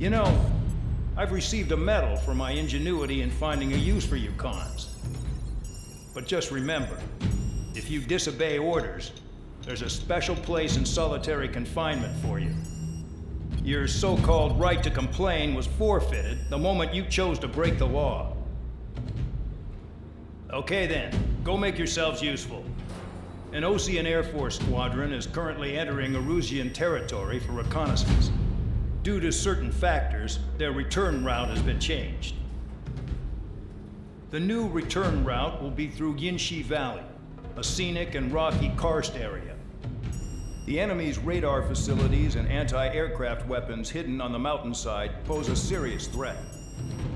You know, I've received a medal for my ingenuity in finding a use for you cons. But just remember, if you disobey orders, there's a special place in solitary confinement for you. Your so-called right to complain was forfeited the moment you chose to break the law. Okay then, go make yourselves useful. An Ocean Air Force squadron is currently entering Erusean territory for reconnaissance. Due to certain factors, their return route has been changed. The new return route will be through Yinshi Valley, a scenic and rocky karst area. The enemy's radar facilities and anti-aircraft weapons hidden on the mountainside pose a serious threat.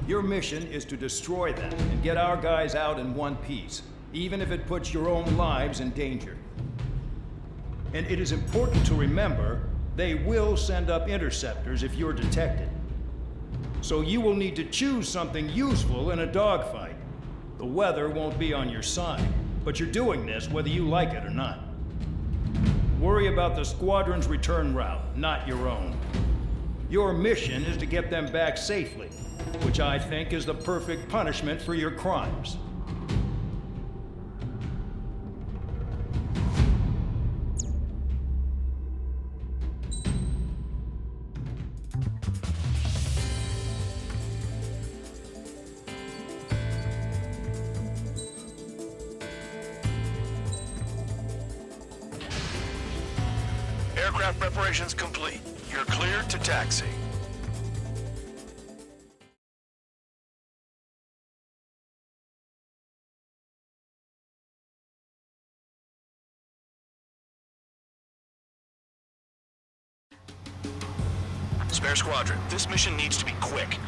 Your mission is to destroy them and get our guys out in one piece, even if it puts your own lives in danger. And it is important to remember, they will send up interceptors if you're detected. So you will need to choose something useful in a dogfight. The weather won't be on your side, but you're doing this whether you like it or not. Worry about the squadron's return route, not your own. Your mission is to get them back safely, which I think is the perfect punishment for your crimes. Aircraft preparations complete. You're cleared to taxi. Spare Squadron, this mission needs to be quick.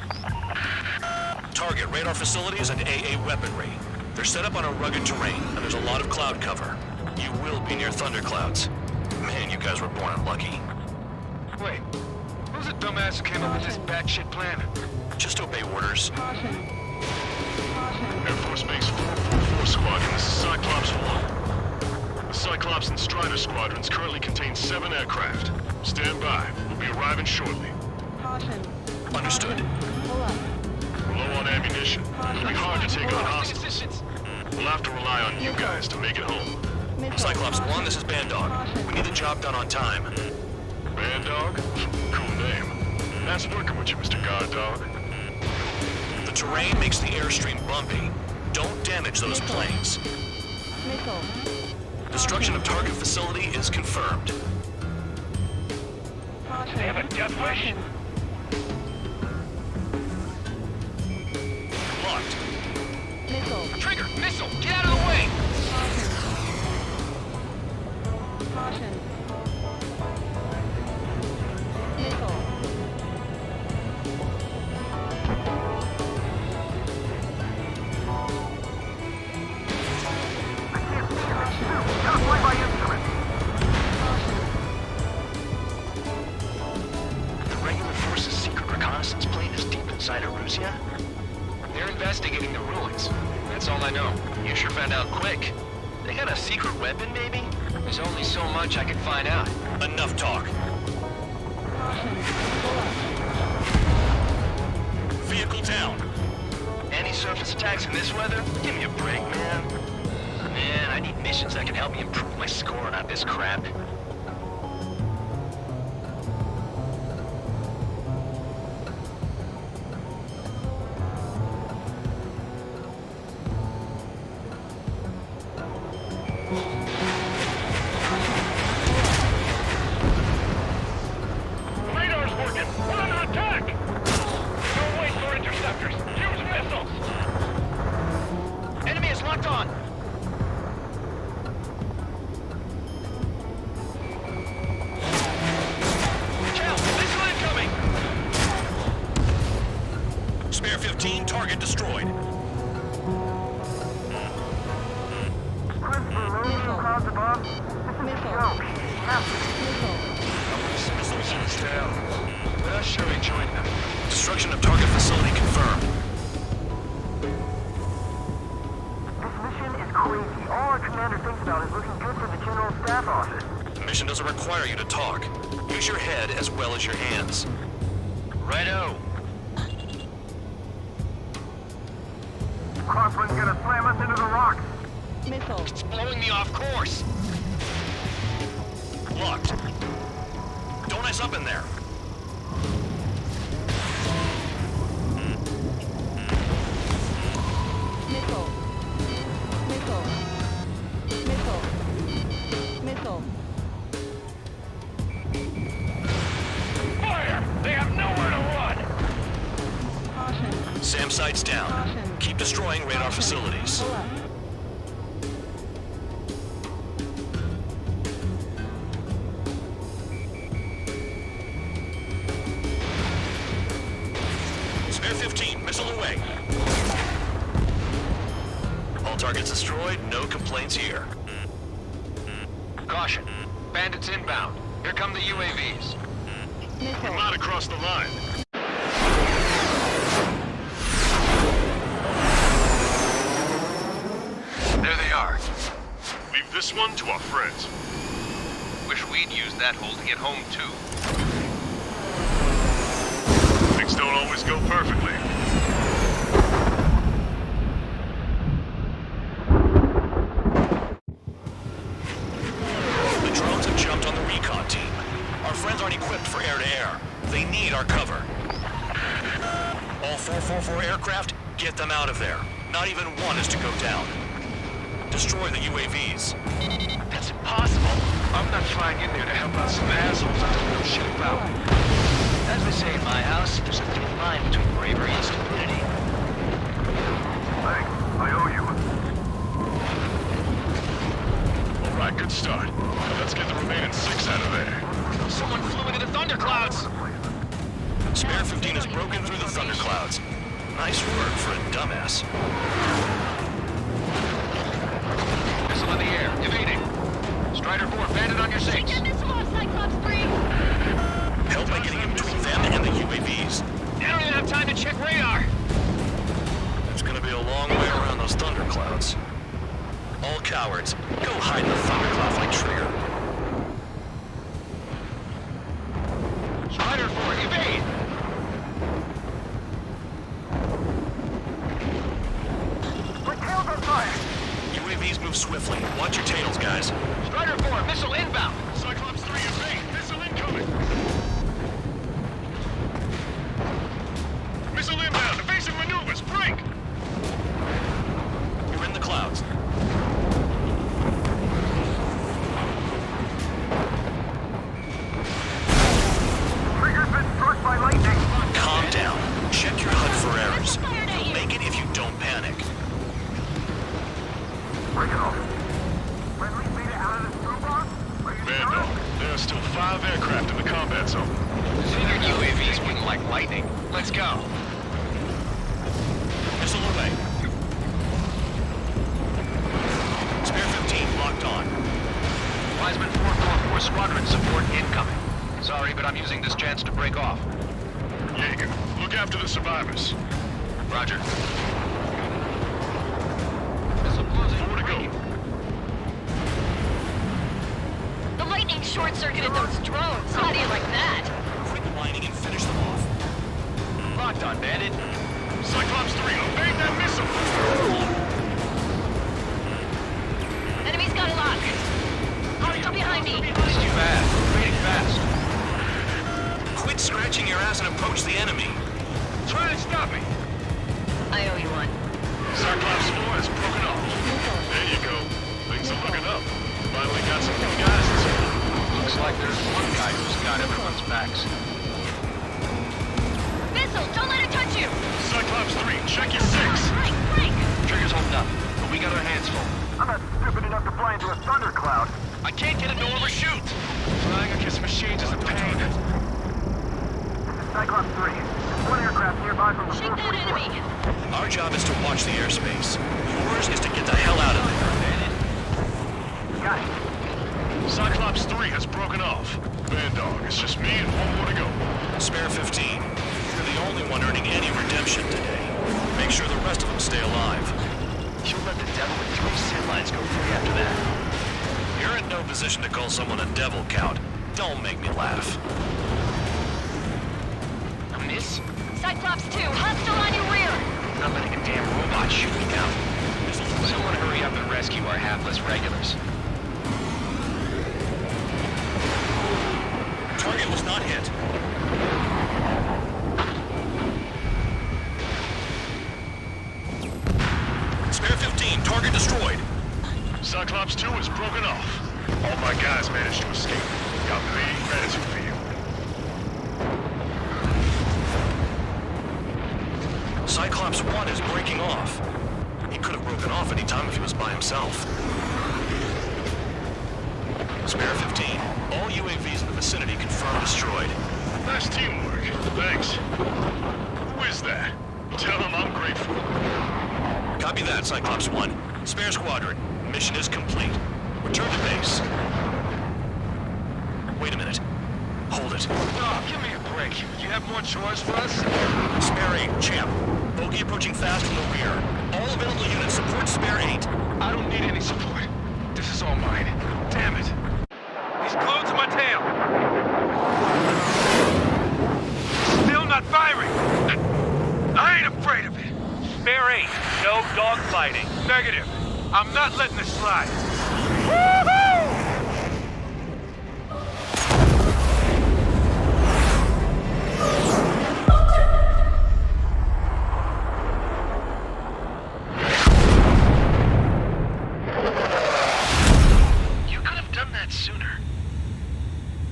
Target radar facilities and AA weaponry. They're set up on a rugged terrain, and there's a lot of cloud cover. You will be near thunderclouds. Man, you guys were born unlucky. Wait, who's the dumbass who came up with this batshit plan? Just obey orders. Air Force Base 444 Squadron, this is Cyclops 1. The Cyclops and Strider squadrons currently contain 7 aircraft. Stand by. We'll be arriving shortly. Understood. We're low on ammunition. It'll be hard to take on hostiles. We'll have to rely on you guys to make it home. Cyclops 1, this is Bandog. We need the job done on time. Bandog? Cool name. Nice working with you, Mr. Guard Dog. The terrain makes the airstream bumpy. Don't damage those planes. Destruction of target facility is confirmed. They have a death wish? Locked. Trigger! Missile! Get out of the way! The regular force's secret reconnaissance plane is deep inside Erusean? They're investigating the ruins. That's all I know. You sure found out quick. They got a secret weapon, maybe? There's only so much I can find out. Enough talk. Vehicle down. Any surface attacks in this weather? Give me a break, man. Man, I need missions that can help me improve my score, not this crap. Radar's working! We're under attack! Don't wait for interceptors! Use missiles! Enemy is locked on! Cal, missile incoming! Spare 15, target destroyed. Missiles down. But I'll sure rejoin them. Destruction of target facility confirmed. This mission is crazy. All our commander thinks about is looking good for the General Staff Office. The mission doesn't require you to talk. Use your head as well as your hands. Righto. Crosswind's gonna slam us into the rocks. Missile. It's blowing me off course. Locked. Don't ice up in there. Missile. Missile. Missile. Missile. Fire! They have nowhere to run! Caution. SAM sights down. Caution. Keep destroying radar facilities. Pull up. Spare 15, missile away. All targets destroyed, no complaints here. Caution. Bandits inbound. Here come the UAVs. Missile. Not across the line. There they are. Leave this one to our friends. Wish we'd used that hole to get home, too. Things don't always go perfectly. The drones have jumped on the recon team. Our friends aren't equipped for air-to-air. They need our cover. All 444 aircraft, get them out of there. Not even one is to go down. Destroy the UAVs. That's impossible. I'm not flying in there to help out some assholes until we know shit about. As they say in my house, there's a thin line between bravery and stupidity. Thanks. I owe you. All right, good start. Now let's get the remaining 6 out of there. Someone flew into the thunderclouds! Spare 15 has broken through the thunderclouds. Nice work for a dumbass. Missile in the air, evading. Strider 4, bandit on your six. Help by getting in between them and the UAVs. They don't even have time to check radar. There's gonna be a long way around those thunderclouds. All cowards, go hide in the thundercloud like Trigger. Strider 4, evade! My tail's on fire. UAVs move swiftly. Watch your tails, guys. Strider 4, missile inbound! Cyclops 3, evade! Missile incoming! Missile inbound! Evasive maneuvers! Break! You're in the clouds. Trigger's been struck by lightning. Calm down. Check your HUD for errors. You'll make it if you don't panic. Break it off. Friendly made it out of this toolbox? Are you Bad dog. There are still 5 aircraft in the combat zone. Figured UAVs wouldn't like lightning. Let's go. Missile away. Spare 15 locked on. Wiseman 444 squadron support incoming. Sorry, but I'm using this chance to break off. Jaeger, look after the survivors. Roger. Missile closing. 4 to go. The lightning short-circuited those drones. How do you like that? Quit whining and finish them off. Locked on, bandit. Cyclops 3, evade that missile! Enemy's got a lock. Hostile behind me. It's too bad. Fading fast. Quit scratching your ass and approach the enemy. Try and stop me. I owe you one. Cyclops 4 has broken off. There you go. Things are looking up. Finally got some new guys this year. Looks like there's one guy who's got everyone's backs. Missile, don't let it touch you. Cyclops 3, check your 6. Break, break. Trigger's holding up, but we got our hands full. I'm not stupid enough to fly into a thundercloud. I can't get him to overshoot. Flying against machines is a pain. This is Cyclops 3. There's one aircraft nearby from the Shake that 444. enemy. Our job is to watch the airspace. Yours is to get the hell out of there. Got it. Cyclops 3 has broken off. Bad dog, it's just me and 1 more to go. Spare 15. You're the only one earning any redemption today. Make sure the rest of them stay alive. You'll let the devil with 3 sin lines go free after that. You're in no position to call someone a devil, Count. Don't make me laugh. I'm miss? Cyclops 2, hostile on your rear! Not letting a damn robot shoot me down. Someone hurry up and rescue our hapless regulars. Target was not hit. Spare 15, target destroyed. Cyclops 2 is broken off. All my guys managed to escape. Got big gratitude for you. Cyclops 1 is breaking off. He could have broken off any time if he was by himself. Spare 15. All UAVs in the vicinity confirmed destroyed. Nice teamwork. Thanks. Who is that? Tell him I'm grateful. Copy that, Cyclops 1. Spare Squadron. Mission is complete. Return to base. Wait a minute. Hold it. Oh, give me a break. You have more chores for us? Spare 8, Champ. Bogey approaching fast from the rear. All available units support Spare 8. I don't need any support. This is all mine. Damn it. He's glued to my tail. Still not firing. I ain't afraid of it. Spare 8. No dogfighting. Negative. I'm not letting this slide. Woohoo! You could have done that sooner.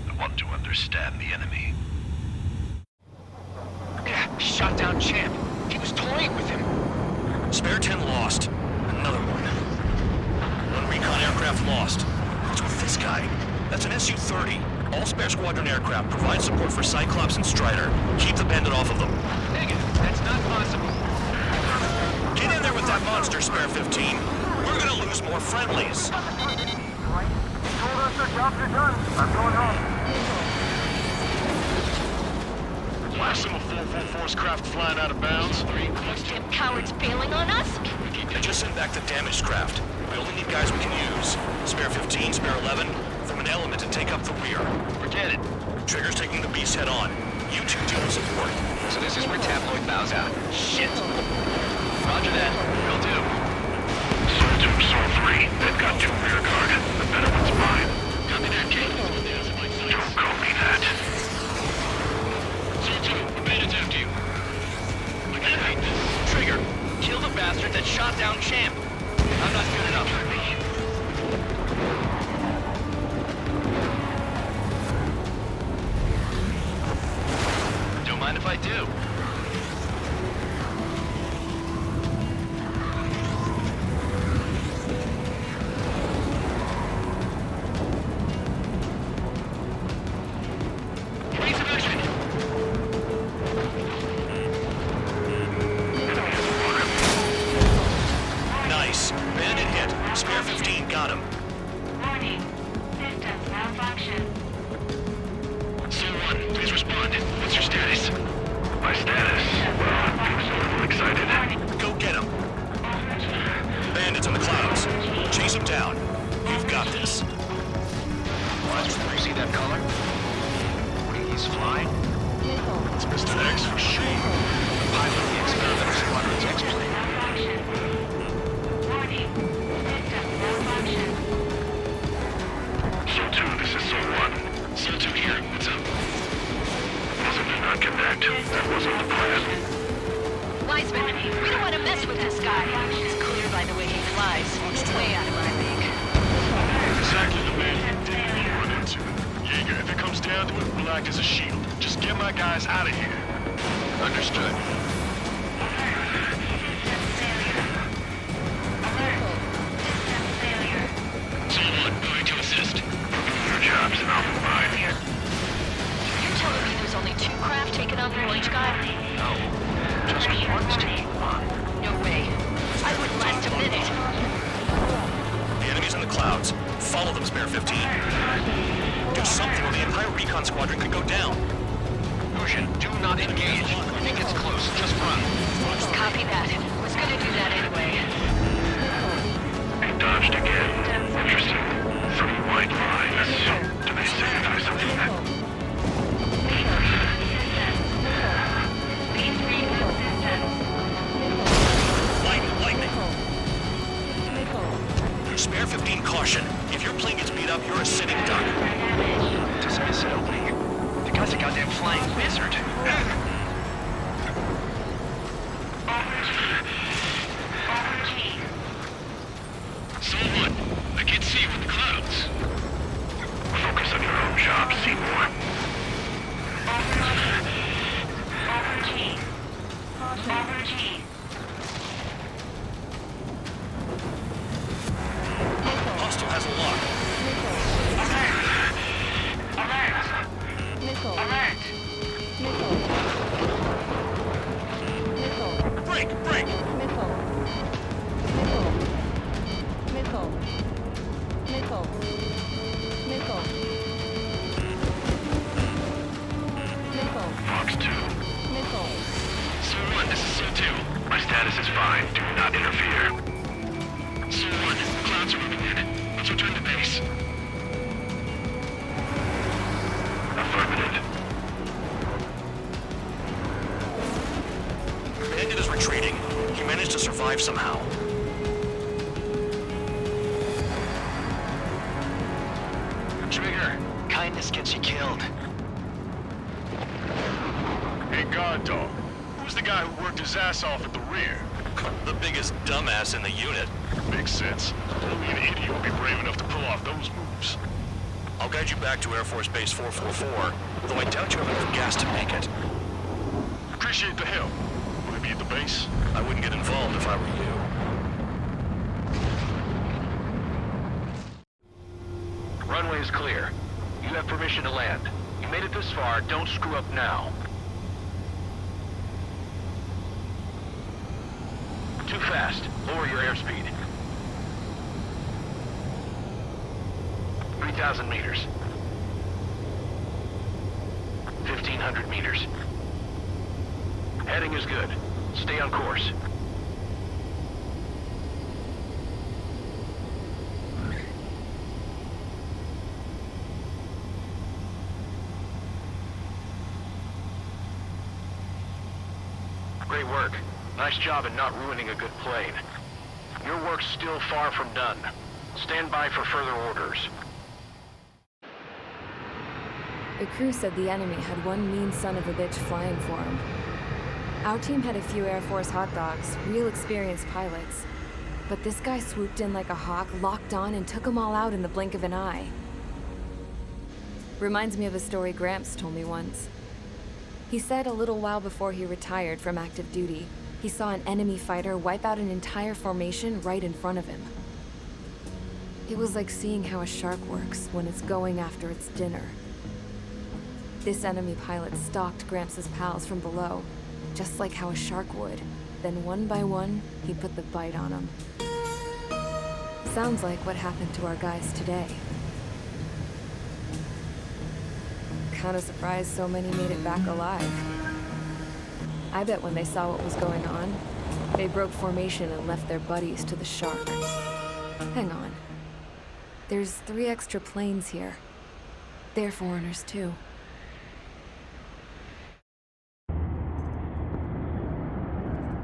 I want to understand the enemy. Yeah, shot down Champ. He was toying with him. Spare 10 lost. Another one. One recon aircraft lost. What's with this guy? That's an Su-30. All Spare Squadron aircraft provide support for Cyclops and Strider. Keep the bandit off of them. Negative. That's not possible. Get in there with that monster, Spare 15. We're gonna lose more friendlies. They told us their jobs are done. I'm going home. Last of a 444's craft flying out of bounds. Those damn cowards bailing on us? I just sent back the damaged craft. We only need guys we can use. Spare 15, Spare 11, form an element and take up the rear. Forget it. Trigger's taking the beast head on. You two deal with support. So this is where Tabloid bows out. Shit. Roger that. Will do. Sol 2, Sol 3. They've got 2 rear guard. The better one's mine. Copy that, Jake. Don't call me that. Sol 2, the bandits after you. Trigger, kill the bastard that shot down Champ. I'm not good enough for me. Don't mind if I do. Resupply. Nice. Bandit hit. Spare 15 got him. Warning. Systems malfunction. Sol 1, please respond. What's your status? My status? Well, I'm a little excited. Go get him. Bandits in the clouds. Chase him down. You've got this. You see that color? He's flying. It's Mr. X for sure. The pilot of the experimental squadron's X-plane. Malfunction. Warning. Systems malfunction. Sol 2, this is Sol 1. Sol 2 here. What's up? Wasn't to not connect. That wasn't the plan. Wiseman, we don't want to mess with this guy. It's clear by the way he flies. He's way out of my league. Exactly the man you didn't want to run into. Jaeger, if it comes down to it, we'll act as a shield. Just get my guys out of here. Understood. Sol 1, going to assist. Your job's an awful mine here. You're telling me there's only 2 craft taking on the orange guy? No, just one's taking on. No way. I wouldn't last a minute. The enemy's in the clouds. Follow them, Spare 15. Do something or the entire recon squadron could go down. Erusean, do not engage. If he gets close, just run. Copy that. Was gonna do that anyway. He dodged again. Interesting. 3 white lines. Do they signify something? Taking caution. If your plane gets beat up, you're a sitting duck. Dismiss it, Oakley. The guy's a goddamn flying wizard. Someone, I can't see you in the clouds. Focus on your own job, Seymour. Hostile has a lock. Missile. Alert! Missile. Missile. Break! Break! Missile. Missile. Missile. Missile. Missile. Missile. Fox 2. Missile. Someone, this is C2. My status is fine. Do not interfere. Someone, clouds are moving in. Let's return to base. Affirmative. Bandit is retreating. He managed to survive somehow. Trigger, kindness gets you killed. Hey, guard dog. Who's the guy who worked his ass off at the rear? The biggest dumbass in the unit. Makes sense. Only an idiot would be brave enough to pull off those moves. I'll guide you back to Air Force Base 444, though I doubt you have enough gas to make it. Appreciate the help. Will it be at the base? I wouldn't get involved if I were you. Runway is clear. You have permission to land. You made it this far, don't screw up now. Too fast. Lower your airspeed. 3,000 meters. 1,500 meters. Heading is good. Stay on course. Great work. Nice job in not ruining a good plane. Your work's still far from done. Stand by for further orders. The crew said the enemy had one mean son of a bitch flying for him. Our team had a few Air Force hot dogs, real experienced pilots. But this guy swooped in like a hawk, locked on, and took them all out in the blink of an eye. Reminds me of a story Gramps told me once. He said a little while before he retired from active duty, he saw an enemy fighter wipe out an entire formation right in front of him. It was like seeing how a shark works when it's going after its dinner. This enemy pilot stalked Gramps' pals from below, just like how a shark would. Then one by one, he put the bite on them. Sounds like what happened to our guys today. Kinda surprised so many made it back alive. I bet when they saw what was going on, they broke formation and left their buddies to the shark. Hang on. There's 3 extra planes here. They're foreigners too.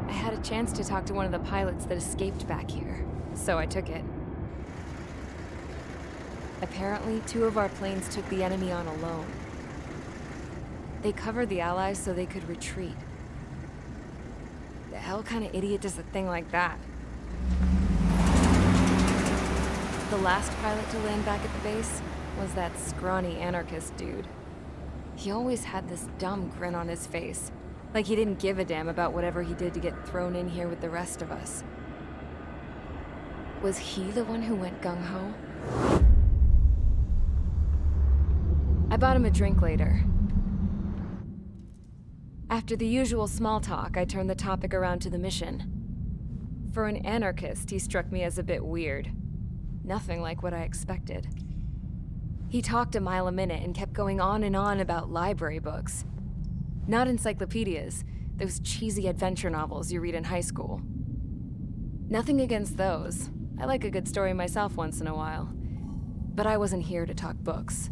I had a chance to talk to one of the pilots that escaped back here, so I took it. Apparently, 2 of our planes took the enemy on alone. They covered the Allies so they could retreat. The hell kind of idiot does a thing like that? The last pilot to land back at the base was that scrawny anarchist dude. He always had this dumb grin on his face, like he didn't give a damn about whatever he did to get thrown in here with the rest of us. Was he the one who went gung-ho? I bought him a drink later. After the usual small talk, I turned the topic around to the mission. For an anarchist, he struck me as a bit weird. Nothing like what I expected. He talked a mile a minute and kept going on and on about library books. Not encyclopedias, those cheesy adventure novels you read in high school. Nothing against those. I like a good story myself once in a while. But I wasn't here to talk books.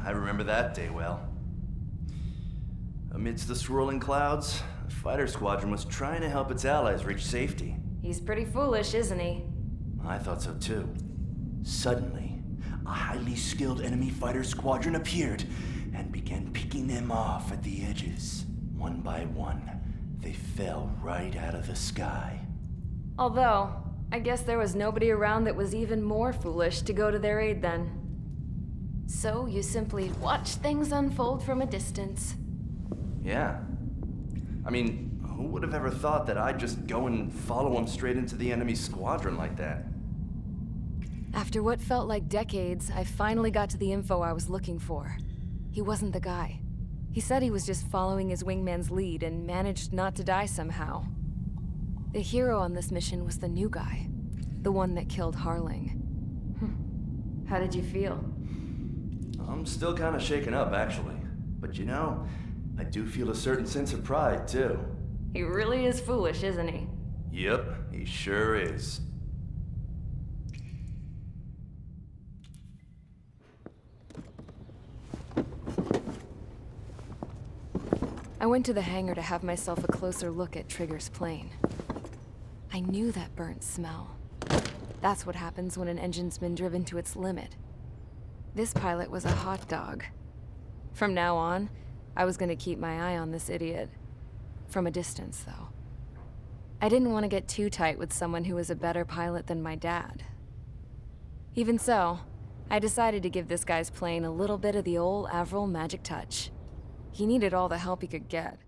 I remember that day well. Amidst the swirling clouds, a fighter squadron was trying to help its allies reach safety. He's pretty foolish, isn't he? I thought so too. Suddenly, a highly skilled enemy fighter squadron appeared and began picking them off at the edges. One by one, they fell right out of the sky. Although, I guess there was nobody around that was even more foolish to go to their aid then. So you simply watch things unfold from a distance. Yeah. I mean, who would have ever thought that I'd just go and follow him straight into the enemy squadron like that? After what felt like decades, I finally got to the info I was looking for. He wasn't the guy. He said he was just following his wingman's lead and managed not to die somehow. The hero on this mission was the new guy. The one that killed Harling. How did you feel? I'm still kind of shaken up, actually. But you know, I do feel a certain sense of pride, too. He really is foolish, isn't he? Yep, he sure is. I went to the hangar to have myself a closer look at Trigger's plane. I knew that burnt smell. That's what happens when an engine's been driven to its limit. This pilot was a hot dog. From now on, I was gonna keep my eye on this idiot. From a distance, though. I didn't want to get too tight with someone who was a better pilot than my dad. Even so, I decided to give this guy's plane a little bit of the old Avril magic touch. He needed all the help he could get.